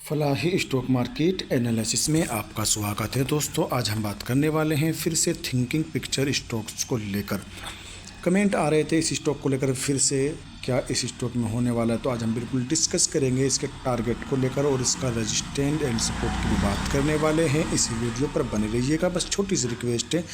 Falahi stock market analysis में आपका स्वागत है दोस्तों। आज हम बात करने वाले हैं फिर से थिंकिंग पिक्चर स्टॉक्स को लेकर। कमेंट आ रहे थे इस स्टॉक को लेकर फिर से क्या इस स्टॉक में होने वाला है, तो आज हम बिल्कुल डिस्कस करेंगे इसके टारगेट को लेकर और इसका रेजिस्टेंस एंड सपोर्ट की भी बात करने वाले हैं। इस वीडियो पर बने रहिएगा। बस छोटी सी रिक्वेस्ट है,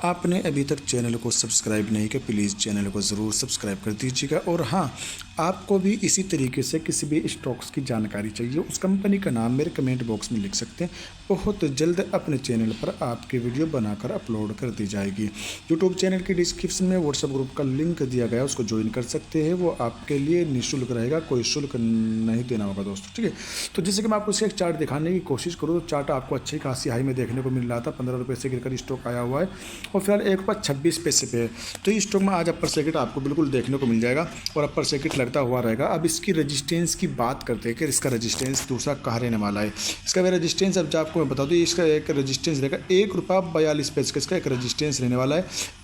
आपने अभी तक चैनल को सब्सक्राइब नहीं किया, प्लीज़ चैनल को ज़रूर सब्सक्राइब कर दीजिएगा। और हाँ, आपको भी इसी तरीके से किसी भी स्टॉक्स की जानकारी चाहिए, उस कंपनी का नाम मेरे कमेंट बॉक्स में लिख सकते हैं। बहुत जल्द अपने चैनल पर आपकी वीडियो बनाकर अपलोड कर दी जाएगी। यूट्यूब चैनल की डिस्क्रिप्शन में व्हाट्सएप ग्रुप का लिंक दिया गया है, उसको ज्वाइन कर सकते हैं। वो आपके लिए निःशुल्क रहेगा, कोई शुल्क नहीं देना होगा दोस्तों, ठीक है। तो जैसे कि मैं आपको इसका एक चार्ट दिखाने की कोशिश करूँ तो चार्ट आपको अच्छी खासी हाई में देखने को मिल रहा था। 15 रुपये से गिरकर स्टॉक आया हुआ है और फिलहाल 1 रुपये 26 पैसे पे है। तो इस स्टॉक में आज अपर सर्किट आपको बिल्कुल देखने को मिल जाएगा और अपर सर्किट लगता हुआ रहेगा। अब इसकी रेजिस्टेंस की बात करते हैं कि इसका रेजिस्टेंस दूसरा कहाँ रहने वाला है। इसका भी रेजिस्टेंस अब जो आपको मैं बता दूँ, इसका एक रेजिस्टेंस रहेगा 1 रुपया 42 पैसे का इसका एक रेजिस्टेंस रहने वाला है।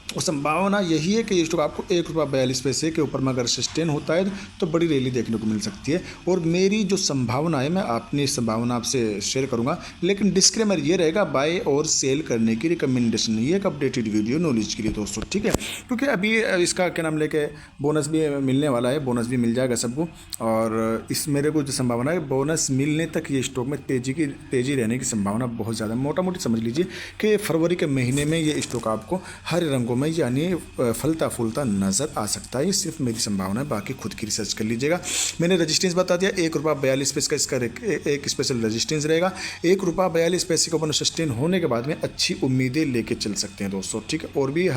और संभावना यही है कि ये स्टॉक आपको 1 रुपया 42 पैसे के ऊपर में अगर सस्टेन होता है तो बड़ी रैली देखने को मिल सकती है। और मेरी जो संभावना है, मैं अपनी संभावना आपसे शेयर करूंगा, लेकिन डिस्क्लेमर ये रहेगा, बाय और सेल करने की रिकमेंडेशन नहीं है। एक अपडेटेड वीडियो नॉलेज के लिए दोस्तों, ठीक है। क्योंकि अभी इसका क्या नाम लेके बोनस भी मिलने वाला है, बोनस भी मिल जाएगा सबको। और इस मेरे को जो संभावना है, बोनस मिलने तक ये स्टॉक में तेज़ी रहने की संभावना बहुत ज़्यादा। मोटा मोटी समझ लीजिए कि फरवरी के महीने में ये स्टॉक आपको हरे रंगों में यानी फलता फूलता नज़र आ सकता है। ये सिर्फ मेरी संभावना है, बाकी खुद की रिसर्च कर लीजिएगा। मैंने रजिस्टेंस बता दिया, 1 रुपया 42 पैसे का इसका एक स्पेशल रजिस्टेंस रहेगा। 1 रुपया 42 पैसे का ऊपर सस्टेन होने के बाद में अच्छी उम्मीदें लेके चल सकते हैं दोस्तों, ठीक है। और भी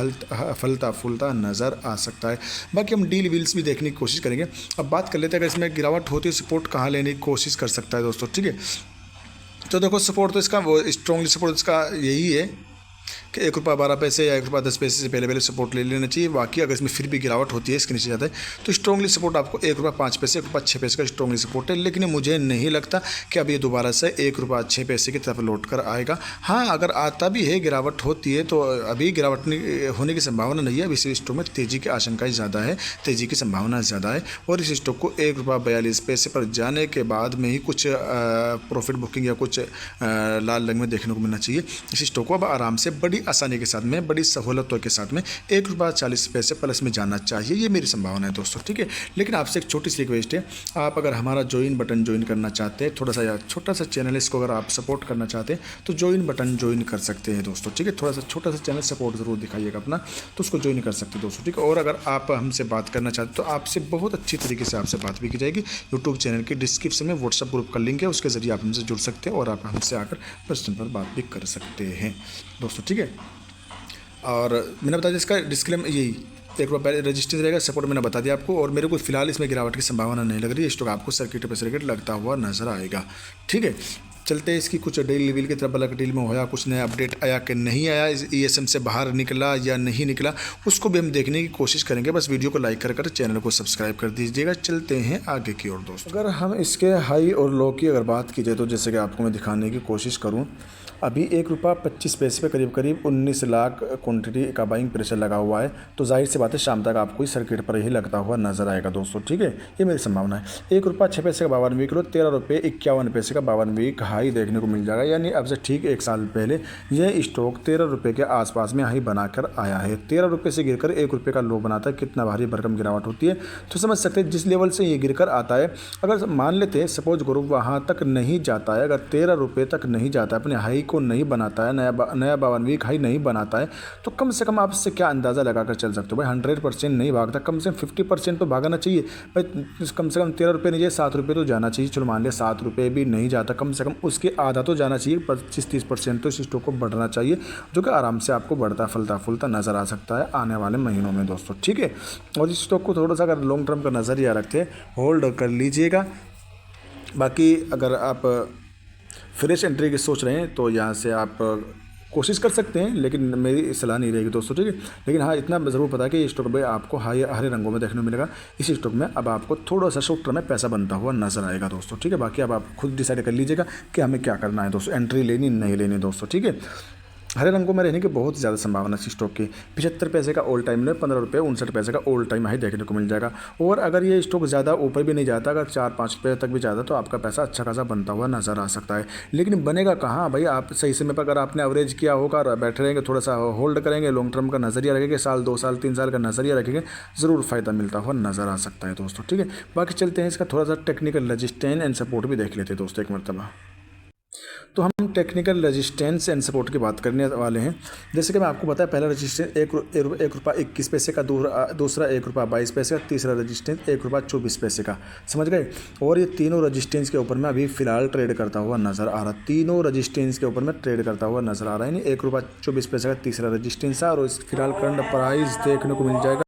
फलता फूलता नज़र आ सकता है। बाकी हम डील व्हील्स भी देखने की कोशिश करेंगे। अब बात कर लेते हैं, अगर इसमें गिरावट होती है सपोर्ट कहाँ लेने की कोशिश कर सकता है दोस्तों, ठीक है। तो देखो सपोर्ट तो इसका वो स्ट्रॉन्गली सपोर्ट इसका यही है कि 1 रुपया 12 पैसे या 1 रुपया 10 पैसे से पहले सपोर्ट ले लेना चाहिए। बाकी अगर इसमें फिर भी गिरावट होती है, इसके नीचे जाता है, तो स्ट्रॉन्गली सपोर्ट आपको 1 रुपया 5 पैसे 1 रुपया 6 पैसे का स्ट्रॉन्गली सपोर्ट है। लेकिन मुझे नहीं लगता कि अब ये दोबारा से 1 रुपया 6 पैसे की तरफ लौट कर आएगा। हाँ, अगर आता भी है, गिरावट होती है, तो अभी गिरावट होने की संभावना नहीं है। अब इस स्टॉक में तेज़ी की आशंकाएँ ज़्यादा है, तेज़ी की संभावना ज़्यादा है। और इस स्टॉक को 1 रुपया 42 पैसे पर जाने के बाद में ही कुछ प्रॉफिट बुकिंग या कुछ लाल रंग में देखने को मिलना चाहिए। इस स्टॉक को अब आराम से बड़ी आसानी के साथ में, बड़ी सहूलतों के साथ में 1 रुपया 40 पैसे प्लस में जाना चाहिए। ये मेरी संभावना है दोस्तों, ठीक है। लेकिन आपसे एक छोटी सी रिक्वेस्ट है, आप अगर हमारा ज्वाइन बटन ज्वाइन करना चाहते हैं, थोड़ा सा छोटा सा चैनल, इसको अगर आप सपोर्ट करना चाहते हैं तो ज्वाइन बटन ज्वाइन कर सकते हैं दोस्तों, ठीक है। थोड़ा सा छोटा सा चैनल सपोर्ट ज़रूर दिखाइएगा अपना, तो उसको ज्वाइन कर सकते हैं दोस्तों, ठीक है। और अगर आप हमसे बात करना चाहते हैं तो आपसे बहुत अच्छी तरीके से आपसे बात भी की जाएगी। यूट्यूब चैनल के डिस्क्रिप्शन में व्हाट्सएप ग्रुप का लिंक है, उसके ज़रिए आप हमसे जुड़ सकते हैं और आप हमसे आकर पर्सन पर बात भी कर सकते हैं दोस्तों, ठीक है। और मैंने बता दिया इसका डिस्क्लेम यही 1 रुपया रजिस्टेंस रहेगा, सपोर्ट मैंने बता दिया आपको। और मेरे को फिलहाल इसमें गिरावट की संभावना नहीं लग रही है। स्टॉक आपको सर्किट पे सर्किट लगता हुआ नजर आएगा, ठीक है। चलते हैं इसकी कुछ डील वील की तरफ। ब्लैक डील में होया कुछ नया अपडेट आया कि नहीं आया, ESM से बाहर निकला या नहीं निकला, उसको भी हम देखने की कोशिश करेंगे। बस वीडियो को लाइक कर चैनल को सब्सक्राइब कर दीजिएगा। चलते हैं आगे की ओर दोस्तों। अगर हम इसके हाई और लो की अगर बात की जाए तो जैसे कि आपको मैं दिखाने की कोशिश करूँ, अभी 1 रुपया 25 पैसे पे करीब करीब 19 लाख क्वांटिटी का बाइंग प्रेशर लगा हुआ है। तो जाहिर सी बात है शाम तक आपको इस सर्किट पर ही लगता हुआ नजर आएगा दोस्तों, ठीक है। ये मेरी संभावना है। 1 रुपया 6 पैसे का 52 वीक लो, 13 रुपये 51 पैसे का 52 वीक हाई देखने को मिल जाएगा। यानी अब से ठीक 1 साल पहले यह स्टॉक 13 रुपये के आसपास में हाई बनाकर आया है। 13 रुपये से गिरकर 1 रुपये का लो बनाता है, कितना भारी भरकम गिरावट होती है। तो समझ सकते हैं जिस लेवल से ये गिरकर आता है, अगर मान लेते हैं सपोज करो वहाँ तक नहीं जाता है, अगर 13 रुपये तक नहीं जाता है, अपने हाई को नहीं बनाता है, नया 52 वीक हाई नहीं बनाता है, तो कम से कम आप इससे क्या अंदाज़ा लगाकर चल सकते हो भाई। 100% नहीं भागता, कम से कम 50% तो भागना चाहिए भाई। कम से कम 13 रुपये नहीं जाए, 7 रुपये तो जाना चाहिए। चलो मान लिया 7 रुपये भी नहीं जाता, कम से कम उसके आधा तो जाना चाहिए। 25-30% तो इस स्टॉक को बढ़ना चाहिए, जो कि आराम से आपको बढ़ता फलता फूलता नज़र आ सकता है आने वाले महीनों में दोस्तों, ठीक है। और इस स्टॉक को थोड़ा सा अगर लॉन्ग टर्म का नज़रिया रखते हैं, होल्ड कर लीजिएगा। बाकी अगर आप फ्रेश एंट्री की सोच रहे हैं तो यहाँ से आप कोशिश कर सकते हैं, लेकिन मेरी सलाह नहीं रहेगी दोस्तों, ठीक है। लेकिन हाँ, इतना ज़रूर पता है कि इस स्टॉक में आपको हरे रंगों में देखने को मिलेगा। इस स्टॉक में अब आपको थोड़ा सा शॉर्ट टर्म में पैसा बनता हुआ नजर आएगा दोस्तों, ठीक है। बाकी अब आप खुद डिसाइड कर लीजिएगा कि हमें क्या करना है दोस्तों, एंट्री लेनी नहीं लेनी दोस्तों, ठीक है। हरे रंगों में रहने की बहुत ज़्यादा संभावना है स्टॉक की। 75 पैसे का ऑल टाइम लो, 15 रुपये 59 पैसे का ऑल टाइम हाई देखने को मिल जाएगा। और अगर ये स्टॉक ज़्यादा ऊपर भी नहीं जाता, अगर 4-5 रुपये तक भी जाता तो आपका पैसा अच्छा खासा बनता हुआ नज़र आ सकता है। लेकिन बनेगा कहाँ भाई, आप सही समय पर अगर आपने एवरेज किया होगा, बैठे रहेंगे, थोड़ा सा होल्ड करेंगे, लॉन्ग टर्म का नज़रिया रखेंगे, साल 2 साल 3 साल का नज़रिया रखेंगे, ज़रूर फ़ायदा मिलता हुआ नज़र आ सकता है दोस्तों। ठीक है, बाकी चलते हैं इसका थोड़ा सा टेक्निकल रेजिस्टेंस एंड सपोर्ट भी देख लेते हैं दोस्तों एक मरतबा। तो हम टेक्निकल रेजिस्टेंस एंड सपोर्ट की बात करने वाले हैं। जैसे कि मैं आपको बताया, पहला रेजिस्टेंस ₹1.21 का, दूसरा ₹1.22 का, तीसरा रेजिस्टेंस ₹1.24 का, समझ गए। और ये तीनों रेजिस्टेंस के ऊपर में अभी फ़िलहाल ट्रेड करता हुआ नज़र आ रहा है। तीनों रेजिस्टेंस के ऊपर में ट्रेड करता हुआ नज़र आ रहा है। यानी ₹1.24 का तीसरा रेजिस्टेंस है और इस फिलहाल करंट प्राइस देखने को मिल जाएगा,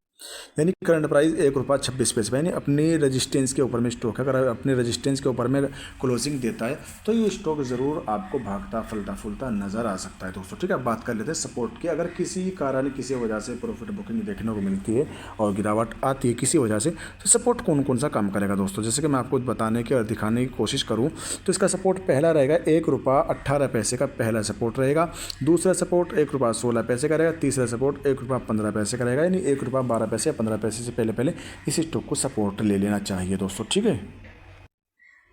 यानी करंट प्राइस ₹1.26 यानी अपनी रेजिस्टेंस के ऊपर में स्टॉक है। अगर अपने रेजिस्टेंस के ऊपर में क्लोजिंग देता है तो ये स्टॉक ज़रूर आपको भागता फलता फूलता नज़र आ सकता है दोस्तों। ठीक है, बात कर लेते हैं सपोर्ट की। अगर किसी कारण किसी वजह से प्रॉफिट बुकिंग देखने को मिलती है और गिरावट आती है किसी वजह से, तो सपोर्ट कौन कौन सा काम करेगा दोस्तों। जैसे कि मैं आपको बताने की और दिखाने की कोशिश करूँ तो इसका सपोर्ट पहला रहेगा ₹1.18 का पहला सपोर्ट रहेगा। दूसरा सपोर्ट ₹1.16 का रहेगा। तीसरा सपोर्ट ₹1.15 का रहेगा। यानी ₹1.12 15 पैसे से पहले इस स्टॉक को सपोर्ट ले लेना चाहिए दोस्तों। ठीक है,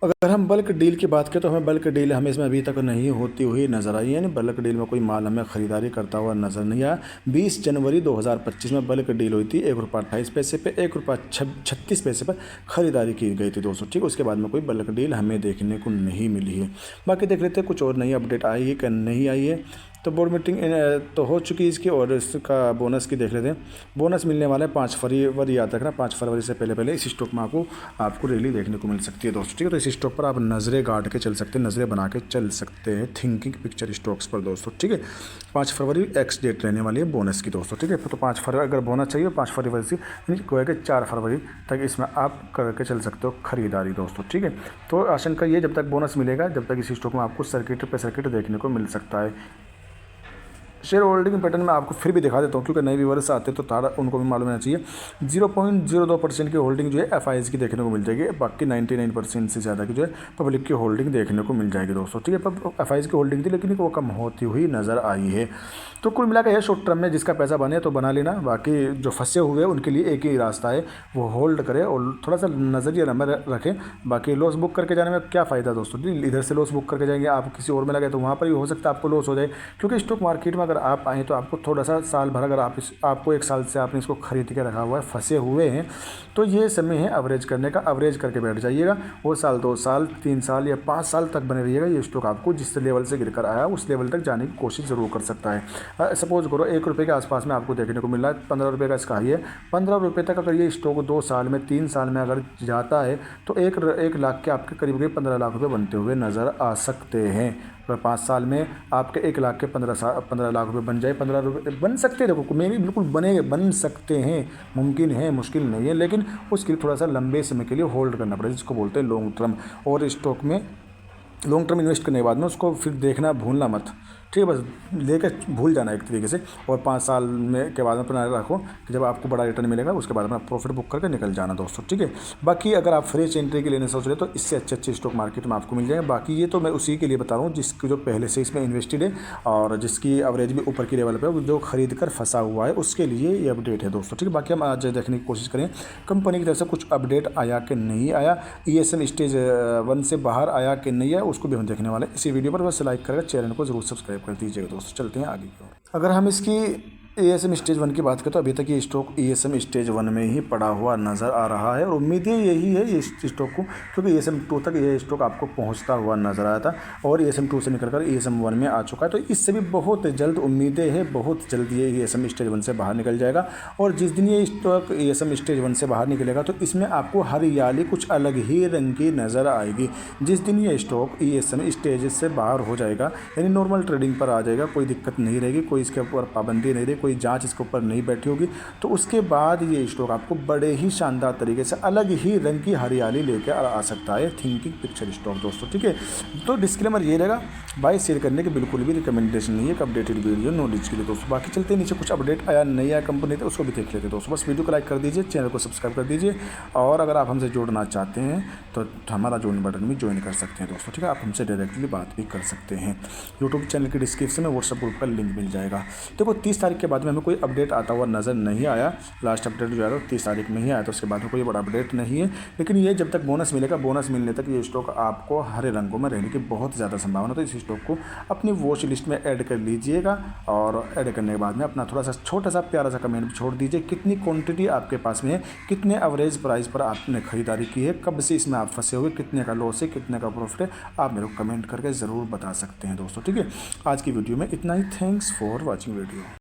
अगर हम बल्क डील की बात करें तो हमें बल्क डील हमें इसमें अभी तक नहीं होती हुई नज़र आई है। यानी बल्क डील में कोई माल हमें ख़रीदारी करता हुआ नज़र नहीं आया। 20 जनवरी 2025 में बल्क डील हुई थी, ₹1.28 पे ₹1.36 पर ख़रीदारी की गई थी दोस्तों। ठीक, उसके बाद में कोई बल्क डील हमें देखने को नहीं मिली है। बाकी देख लेते हैं कुछ और नई अपडेट आई है कि नहीं आई है। तो बोर्ड मीटिंग तो हो चुकी है इसकी, और इसका बोनस की देख लेते हैं। बोनस मिलने वाला है 5 फरवरी, याद रखना 5 फरवरी से पहले इस स्टॉक में आपको रैली देखने को मिल सकती है दोस्तों। ठीक है, तो इस स्टॉक पर आप नज़रें गाड़ के चल सकते हैं, नज़रें बना के चल सकते हैं थिंकिंग पिक्चर स्टॉक्स पर दोस्तों। ठीक है, 5 फरवरी एक्स डेट रहने वाली है बोनस की दोस्तों। ठीक है, तो 5 फरवरी अगर बोनस चाहिए 5 फरवरी से कोई कि 4 फरवरी तक इसमें आप करके चल सकते हो खरीदारी दोस्तों। ठीक है, तो आशंका ये जब तक बोनस मिलेगा जब तक इस स्टॉक में आपको सर्किट पे सर्किट देखने को मिल सकता है। शेयर होल्डिंग पैटर्न में आपको फिर भी दिखा देता हूँ क्योंकि नए व्यूअर्स आते हैं तो तारा उनको भी मालूम होना चाहिए। 0.02% की होल्डिंग जो है एफआईज की देखने को मिल जाएगी। बाकी 99% से ज़्यादा की जो है पब्लिक की होल्डिंग देखने को मिल जाएगी दोस्तों। ठीक है, एफआईज की होल्डिंग थी लेकिन वो कम होती हुई नज़र आई है। तो कुल मिलाकर यह शॉर्ट टर्म में जिसका पैसा बने तो बना लेना। बाकी जो फंसे हुए हैं उनके लिए एक ही रास्ता है, वो होल्ड करें और थोड़ा सा नज़रिया लंबा रखें। बाकी लॉस बुक करके जाने में क्या फ़ायदा दोस्तों। इधर से लॉस बुक करके जाएंगे, आप किसी और में लगे तो वहाँ पर भी हो सकता है आपको लॉस हो जाए। क्योंकि स्टॉक मार्केट में अगर आप आएँ तो आपको थोड़ा सा साल भर, अगर आपको 1 साल से आपने इसको खरीद के रखा हुआ है, फंसे हुए हैं, तो ये समय है एवरेज करने का। एवरेज करके बैठ जाइएगा और साल 2 साल 3 साल या 5 साल तक बने रहिएगा। ये स्टॉक आपको जिस लेवल से गिर कर आया उस लेवल तक जाने की कोशिश ज़रूर कर सकता है। सपोज करो ₹1 के आसपास में आपको देखने को मिल रहा है, ₹15 का इसका हाई है। ₹15 तक अगर ये स्टॉक 2 साल में 3 साल में अगर जाता है तो 1 लाख के आपके करीब करीब ₹15 लाख बनते हुए नज़र आ सकते हैं। अगर 5 साल में आपके 1 लाख के 15 लाख रुपए बन जाए, ₹15 बन सकते हैं। देखो मेरे बिल्कुल बन सकते हैं, मुमकिन है, मुश्किल नहीं है, लेकिन उसके लिए थोड़ा सा लंबे समय के लिए होल्ड करना पड़ेगा, जिसको बोलते हैं लॉन्ग टर्म। और स्टॉक में लॉन्ग टर्म इन्वेस्ट करने के बाद में उसको फिर देखना भूलना मत। ठीक है, बस लेकर भूल जाना एक तरीके से। और 5 साल में के बाद में अपना रखो कि जब आपको बड़ा रिटर्न मिलेगा उसके बाद अपना प्रॉफिट बुक करके निकल जाना दोस्तों। ठीक है, बाकी अगर आप फ्रेश एंट्री के लेने सोच रहे हो तो इससे अच्छे स्टॉक मार्केट में आपको मिल जाएगा। बाकी ये तो मैं उसी के लिए बता रहा हूँ जिसकी जो पहले से इसमें इन्वेस्टेड है और जिसकी एवरेज भी ऊपर की लेवल पर जो खरीद कर फंसा हुआ है उसके लिए ये अपडेट है दोस्तों। ठीक है, बाकी हम आज देखने की कोशिश करें कंपनी की तरफ से कुछ अपडेट आया कि नहीं आया, ESM स्टेज 1 से बाहर आया कि नहीं आया, उसको भी हम देखने वाले हैं इसी वीडियो पर। बस लाइक करके चैनल को जरूर सब्सक्राइब कर दीजिएगा दोस्तों। चलते हैं आगे की ओर। अगर हम इसकी ESM स्टेज 1 की बात करें तो अभी तक ये स्टॉक ESM स्टेज 1 में ही पड़ा हुआ नज़र आ रहा है और उम्मीदें यही है इस स्टॉक को, क्योंकि ESM 2 तक ये स्टॉक आपको पहुंचता हुआ नज़र आया था और ESM 2 से निकलकर ESM 1 में आ चुका है। तो इससे भी बहुत जल्द उम्मीदें हैं, बहुत जल्द ये ESM स्टेज 1 से बाहर निकल जाएगा। और जिस दिन ये स्टॉक ESM स्टेज 1 से बाहर निकलेगा तो इसमें आपको हरियाली कुछ अलग ही रंग की नज़र आएगी। जिस दिन ये स्टॉक ESM स्टेज से बाहर हो जाएगा यानी नॉर्मल ट्रेडिंग पर आ जाएगा, कोई दिक्कत नहीं रहेगी, कोई इसके ऊपर पाबंदी नहीं रहेगी, कोई जांच इसके ऊपर नहीं बैठी होगी, तो उसके बाद ये स्टॉक आपको बड़े ही शानदार तरीके से अलग ही रंग की हरियाली लेकर आ सकता है थिंकिंग पिक्चर स्टॉक दोस्तों। ठीक है, तो डिस्क्लेमर ये रहेगा, बाय शेयर करने की बिल्कुल भी रिकमेंडेशन नहीं है, एक अपडेटेड वीडियो नॉलेज के लिए दोस्तों। बाकी चलते नीचे कुछ अपडेट आया नहीं आया कंपनी से, उसको भी देख लेते दोस्तों। बस वीडियो को लाइक कर दीजिए, चैनल को सब्सक्राइब कर दीजिए, और अगर आप हमसे जुड़ना चाहते हैं तो हमारा ज्वाइन बटन भी ज्वाइन कर सकते हैं दोस्तों। ठीक है, आप हमसे डायरेक्टली बात भी कर सकते हैं। यूट्यूब चैनल की डिस्क्रिप्शन में व्हाट्सएप ग्रुप का लिंक मिल जाएगा। देखो 30 तारीख के बाद में हमें कोई अपडेट आता हुआ नज़र नहीं आया। लास्ट अपडेट जो है 30 तारीख में ही आया, तो उसके बाद में कोई बड़ा अपडेट नहीं है। लेकिन ये जब तक बोनस मिलेगा, बोनस मिलने तक ये स्टॉक आपको हरे रंगों में रहने की बहुत ज़्यादा संभावना, तो इस स्टॉक को अपनी वॉच लिस्ट में ऐड कर लीजिएगा। और ऐड करने के बाद में अपना थोड़ा सा छोटा सा प्यारा सा कमेंट छोड़ दीजिए, कितनी क्वांटिटी आपके पास में है, कितने एवरेज प्राइस पर आपने खरीदारी की है, कब से इसमें आप फंसे हुए, कितने का लॉस है, कितने का प्रॉफिट है, आप मेरे को कमेंट करके ज़रूर बता सकते हैं दोस्तों। ठीक है, आज की वीडियो में इतना ही। Thanks for watching video.